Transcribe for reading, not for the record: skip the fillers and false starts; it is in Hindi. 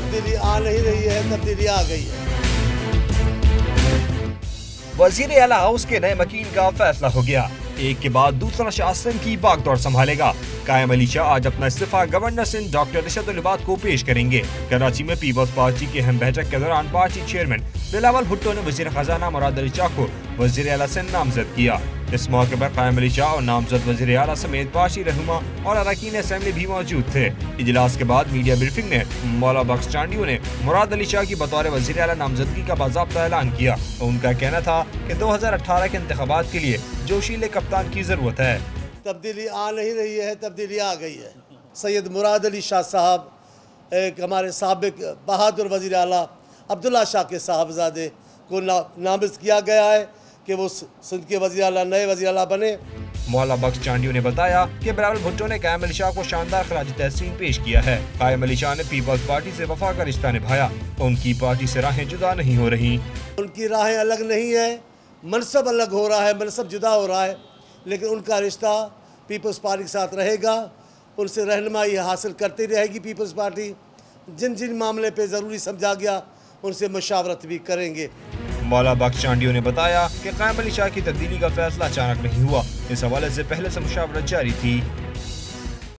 तब्दीली आ नहीं रही है, तब्दीली आ गई है। वजीर आला हाउस के नए मकीन का फैसला हो गया। एक के बाद दूसरा शासन की बागडोर संभालेगा। कायम अली शाह आज अपना इस्तीफा गवर्नर सिंध डॉक्टर रिशद उल इबाद को पेश करेंगे। कराची में पीपल्स पार्टी की अहम बैठक के दौरान पार्टी चेयरमैन बिलावल भुट्टो ने वजीर खजाना मुराद अली शाह को वजीर आला सिंध नामजद किया। इस मौके पर कायम अली शाह और नामजद वजीर आला समेत पार्टी रहनुमा और अरकान असेंबली भी मौजूद थे। इजलास के बाद मीडिया ब्रीफिंग में मौला बख्श चांडियों ने मुराद अली शाह की बतौर वजीर आला नामजदगी का बाज़ाब्ता ऐलान किया। उनका कहना था कि 2018 के इंतखाबात के लिए जोशीले कप्तान की जरूरत है। तब्दीली आ नहीं रही है, तब्दीली आ गई है। सैयद मुराद अली शाह साहब, एक हमारे साबिक बहादुर वजीर आला अब्दुल्ला शाह के साहबजादे को नामज़द किया गया है कि वो सिंध के वज़ीर आला, नए वज़ीर आला बने। मौला बख्श चांडियों ने बताया कि बिलावल भुट्टो ने कायम अली शाह को शानदार खराज तहसीन पेश किया है। कायम अली शाह ने पीपल्स पार्टी से वफा का रिश्ता निभाया। उनकी पार्टी से राहें जुदा नहीं हो रही। उनकी राहें अलग नहीं है, मनसब अलग हो रहा है, मनसब जुदा हो रहा है, लेकिन उनका रिश्ता पीपल्स पार्टी के साथ रहेगा। उनसे रहनुमाई हासिल करती रहेगी पीपल्स पार्टी। जिन जिन मामले पे ज़रूरी समझा गया उनसे मशावरत भी करेंगे। मौला बख्श चांडियों ने बताया कि कायम अली शाह की तब्दीली का फैसला अचानक नहीं हुआ। इस हवाले से पहले से मुशावरत जारी थी।